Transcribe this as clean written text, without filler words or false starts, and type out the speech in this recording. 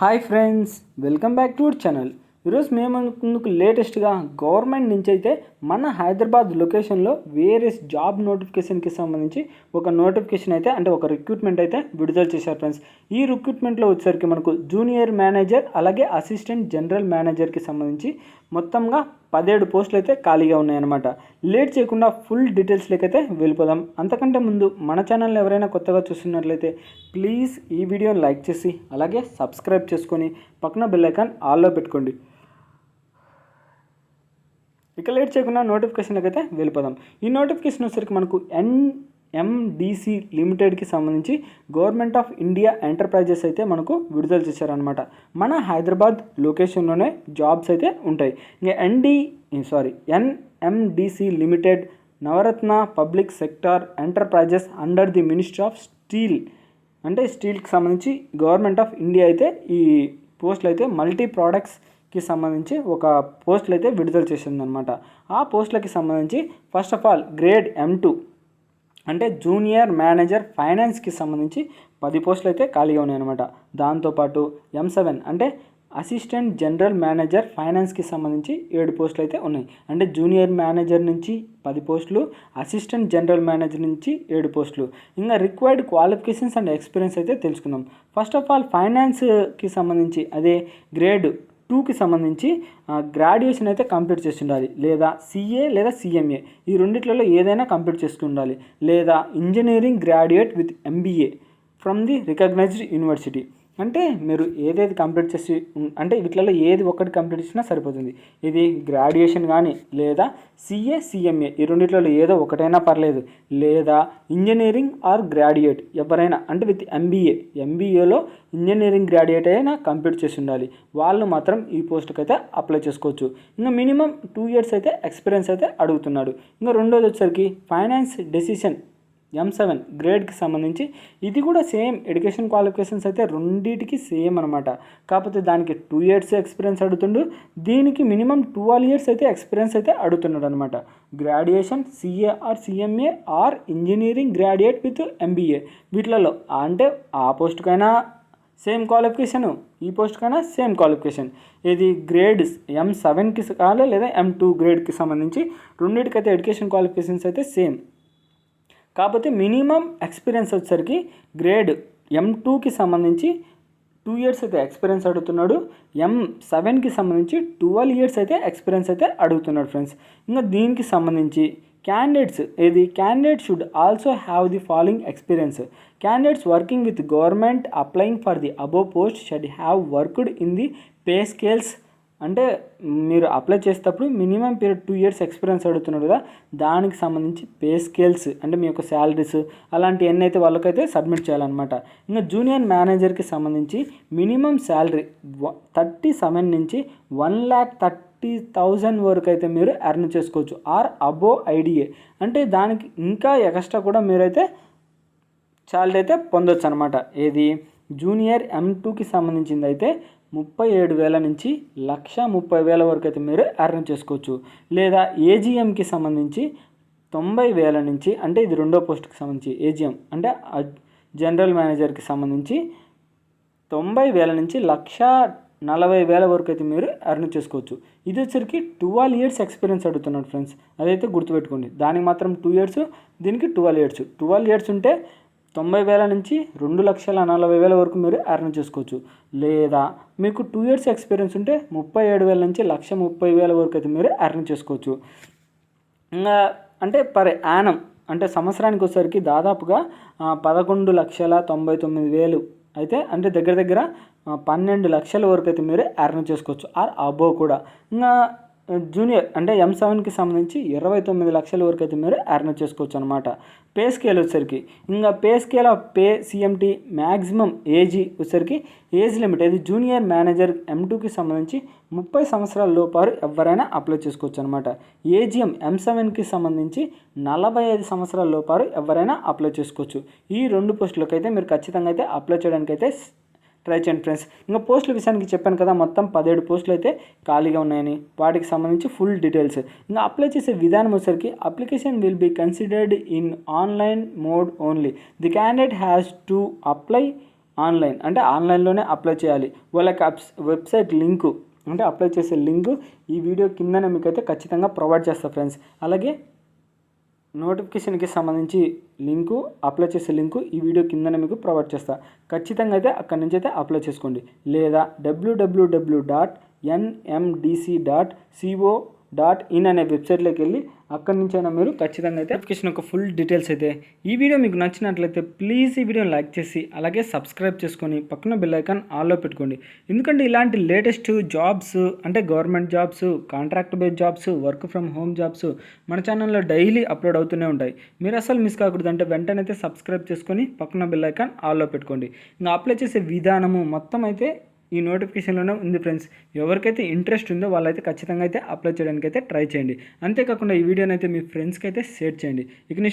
Hi friends, welcome back to our channel. ఈరోజు మేము ముందుకు లేటెస్ట్గా గవర్నమెంట్ నుంచి అయితే మన హైదరాబాద్ లొకేషన్లో వేరియస్ జాబ్ నోటిఫికేషన్కి సంబంధించి ఒక నోటిఫికేషన్ అయితే అంటే ఒక రిక్రూట్మెంట్ అయితే విడుదల చేశారు ఫ్రెండ్స్. ఈ రిక్రూట్మెంట్లో వచ్చేసరికి మనకు జూనియర్ మేనేజర్ అలాగే అసిస్టెంట్ జనరల్ మేనేజర్కి సంబంధించి మొత్తంగా 17 పోస్టులు అయితే ఖాళీగా ఉన్నాయన్నమాట. లేట్ చేయకుండా ఫుల్ డీటెయిల్స్లోకి అయితే వెళ్ళిపోదాం. అంతకంటే ముందు మన ఛానల్ని ఎవరైనా కొత్తగా చూస్తున్నట్లయితే ప్లీజ్ ఈ వీడియోని లైక్ చేసి అలాగే సబ్స్క్రైబ్ చేసుకొని పక్కన బెల్ ఐకాన్ ఆల్లో పెట్టుకోండి. ఇక లేట్ చేయకుండా నోటిఫికేషన్కి అయితే వెళ్ళిపోదాం. ఈ నోటిఫికేషన్ వచ్చేసరికి మనకు NMDC లిమిటెడ్కి సంబంధించి గవర్నమెంట్ ఆఫ్ ఇండియా ఎంటర్ప్రైజెస్ అయితే మనకు విడుదల చేశారనమాట. మన హైదరాబాద్ లొకేషన్లోనే జాబ్స్ అయితే ఉంటాయి. ఇంకా NMDC limited Navratna public sector enterprises under the ministry of steel అంటే స్టీల్కి సంబంధించి గవర్నమెంట్ ఆఫ్ ఇండియా అయితే ఈ పోస్టులు అయితే మల్టీ ప్రోడక్ట్స్కి సంబంధించి ఒక పోస్టులు అయితే విడుదల చేసిందనమాట. ఆ పోస్టులకి సంబంధించి first of all grade M2 అంటే జూనియర్ మేనేజర్ ఫైనాన్స్కి సంబంధించి 10 పోస్టులు అయితే ఖాళీగా ఉన్నాయన్నమాట. దాంతోపాటు M7 అంటే అసిస్టెంట్ జనరల్ మేనేజర్ ఫైనాన్స్కి సంబంధించి 7 పోస్టులు అయితే ఉన్నాయి. అంటే జూనియర్ మేనేజర్ నుంచి 10 పోస్టులు, అసిస్టెంట్ జనరల్ మేనేజర్ నుంచి 7 పోస్టులు. ఇంకా రిక్వైర్డ్ క్వాలిఫికేషన్స్ అండ్ ఎక్స్పీరియన్స్ అయితే తెలుసుకుందాం. ఫస్ట్ ఆఫ్ ఆల్ ఫైనాన్స్కి సంబంధించి అదే గ్రేడ్ 2కి సంబంధించి గ్రాడ్యుయేషన్ అయితే కంప్లీట్ చేసి ఉండాలి, లేదా CA లేదా CMA ఈ రెండిట్లలో ఏదైనా కంప్లీట్ చేసుకుని ఉండాలి, లేదా engineering graduate with MBA from the recognised university. అంటే మీరు ఏదేది కంప్లీట్ చేసి అంటే వీటిలలో ఏది ఒక్కటి కంప్లీట్ చేసినా సరిపోతుంది. ఇది గ్రాడ్యుయేషన్ కానీ లేదా CA CMA ఈ రెండిట్లలో ఏదో ఒకటైనా పర్లేదు, లేదా ఇంజనీరింగ్ ఆర్ గ్రాడ్యుయేట్ ఎవరైనా అంటే విత్ MBAలో ఇంజనీరింగ్ గ్రాడ్యుయేట్ అయినా కంప్లీట్ చేసి ఉండాలి. వాళ్ళు మాత్రం ఈ పోస్ట్కి అయితే అప్లై చేసుకోవచ్చు. ఇంకా మినిమం 2 years అయితే ఎక్స్పీరియన్స్ అయితే అడుగుతున్నాడు. ఇంకా రెండోది వచ్చేసరికి ఫైనాన్స్ డెసిషన్ M7 గ్రేడ్కి సంబంధించి ఇది కూడా సేమ్ ఎడ్యుకేషన్ క్వాలిఫికేషన్స్ అయితే రెండింటికి సేమ్ అనమాట. కాకపోతే దానికి 2 years ఎక్స్పీరియన్స్ అడుగుతుండు, దీనికి మినిమం 12 years అయితే ఎక్స్పీరియన్స్ అయితే అడుగుతున్నాడు అనమాట. Graduation CA or CMA or engineering graduate with MBA వీటిలలో అంటే ఆ పోస్ట్కైనా సేమ్ క్వాలిఫికేషను, ఈ పోస్ట్కైనా సేమ్ క్వాలిఫికేషన్. ఇది గ్రేడ్ M7కి కావాలి లేదా M2 గ్రేడ్కి సంబంధించి రెండింటికైతే ఎడ్యుకేషన్ క్వాలిఫికేషన్స్ అయితే సేమ్. కాకపోతే మినిమం ఎక్స్పీరియన్స్ వచ్చేసరికి గ్రేడ్ M2కి సంబంధించి 2 years అయితే ఎక్స్పీరియన్స్ అడుగుతున్నాడు, M7కి సంబంధించి 12 years అయితే ఎక్స్పీరియన్స్ అయితే అడుగుతున్నాడు ఫ్రెండ్స్. ఇంకా దీనికి సంబంధించి candidate should also have the following experience. Candidates working with government applying for the above post should have worked in the pay scales. అంటే మీరు అప్లై చేసేటప్పుడు మినిమం పీరియడ్ 2 years ఎక్స్పీరియన్స్ అడుగుతున్నాడు కదా, దానికి సంబంధించి పే స్కేల్స్ అంటే మీ యొక్క శాలరీస్ అలాంటివన్నీ అయితే వాళ్ళకైతే సబ్మిట్ చేయాలన్నమాట. ఇంకా జూనియర్ మేనేజర్కి సంబంధించి మినిమం శాలరీ 37 నుంచి 1,30,000 వరకు అయితే మీరు ఎర్న్ చేసుకోవచ్చు ఆర్ అబోవ్ IDA అంటే దానికి ఇంకా ఎక్స్ట్రా కూడా మీరైతే శాలరీ అయితే పొందొచ్చు అనమాట. ఏది జూనియర్ M2కి సంబంధించింది అయితే 37,000 నుంచి 1,30,000 వరకు అయితే మీరు ఎర్న్ చేసుకోవచ్చు. లేదా AGMకి సంబంధించి 90,000 నుంచి అంటే ఇది రెండో పోస్ట్కి సంబంధించి AGM అంటే జనరల్ మేనేజర్కి సంబంధించి 90,000 నుంచి 1,40,000 వరకు అయితే మీరు ఎర్న్ చేసుకోవచ్చు. ఇది వచ్చరికి 12 years ఎక్స్పీరియన్స్ అడుగుతున్నాడు ఫ్రెండ్స్, అదైతే గుర్తుపెట్టుకోండి. దానికి మాత్రం 2 years, దీనికి 12 years ఉంటే 90,000 నుంచి 2,40,000 వరకు మీరు ఎర్న్ చేసుకోవచ్చు. లేదా మీకు 2 years ఎక్స్పీరియన్స్ ఉంటే 37,000 నుంచి 1,30,000 వరకు అయితే మీరు ఎర్న్ చేసుకోవచ్చు. ఇంకా అంటే పర్ యానం అంటే సంవత్సరానికి వచ్చేసరికి దాదాపుగా 11,99,000 అయితే అంటే దగ్గర 12 లక్షల వరకు అయితే మీరు ఎర్న్ చేసుకోవచ్చు ఆర్ అబోవ్ కూడా. ఇంకా జూనియర్ అంటే M7కి సంబంధించి 29 లక్షల వరకు అయితే మీరు ఎర్న్ చేసుకోవచ్చు అనమాట. పే స్కేల్ వచ్చేసరికి ఇంకా pay scale of pay CMT maximum age వచ్చేసరికి ఏజ్ లిమిట్ ఇది జూనియర్ మేనేజర్ M2కి సంబంధించి 30 సంవత్సరాల లోపారు ఎవరైనా అప్లై చేసుకోవచ్చు అనమాట. AGM M7కి సంబంధించి 45 సంవత్సరాల లోపారు ఎవరైనా అప్లై చేసుకోవచ్చు. ఈ 2 పోస్టులకు అయితే మీరు ఖచ్చితంగా అయితే అప్లై చేయడానికి అయితే ట్రై చేయండి ఫ్రెండ్స్. ఇంకా పోస్టుల విషయానికి చెప్పాను కదా, మొత్తం 17 పోస్టులు అయితే ఖాళీగా ఉన్నాయని, వాటికి సంబంధించి ఫుల్ డీటెయిల్స్. ఇంకా అప్లై చేసే విధానం వచ్చేసరికి application will be considered in online mode only. The candidate has to apply online అంటే ఆన్లైన్లోనే అప్లై చేయాలి. వాళ్ళకి వెబ్సైట్ లింకు అంటే అప్లై చేసే లింకు ఈ వీడియో కిందనే మీకైతే ఖచ్చితంగా ప్రొవైడ్ చేస్తా ఫ్రెండ్స్. అలాగే నోటిఫికేషన్కి సంబంధించి లింకు, అప్లై చేసే లింకు ఈ వీడియో కిందనే మీకు ప్రొవైడ్ చేస్తా. ఖచ్చితంగా అయితే అక్కడి నుంచి అయితే అప్లై చేసుకోండి. లేదా www.nmdc.co.in అనే వెబ్సైట్లోకి వెళ్ళి అక్కడి నుంచి అయినా మీరు ఖచ్చితంగా అయితే నోటిఫికేషన్ యొక్క ఫుల్ డీటెయిల్స్ అయితే. ఈ వీడియో మీకు నచ్చినట్లయితే ప్లీజ్ ఈ వీడియోని లైక్ చేసి అలాగే సబ్స్క్రైబ్ చేసుకొని పక్కన బెల్ ఐకాన్ ఆల్లో పెట్టుకోండి. ఎందుకంటే ఇలాంటి లేటెస్ట్ జాబ్స్ అంటే government jobs, contract based jobs, work from home jobs మన ఛానల్లో డైలీ అప్లోడ్ అవుతూనే ఉంటాయి. మీరు అసలు మిస్ కాకూడదు అంటే వెంటనే అయితే సబ్స్క్రైబ్ చేసుకొని పక్కన బెల్ ఐకాన్ ఆల్లో పెట్టుకోండి. ఇంకా అప్లై చేసే విధానము మొత్తం అయితే ఈ నోటిఫికేషన్లోనే ఉంది ఫ్రెండ్స్. ఎవరికైతే ఇంట్రెస్ట్ ఉందో వాళ్ళైతే ఖచ్చితంగా అయితే అప్లై చేయడానికి అయితే ట్రై చేయండి. అంతేకాకుండా ఈ వీడియోని అయితే మీ ఫ్రెండ్స్కి అయితే షేర్ చేయండి. ఇక నెక్స్ట్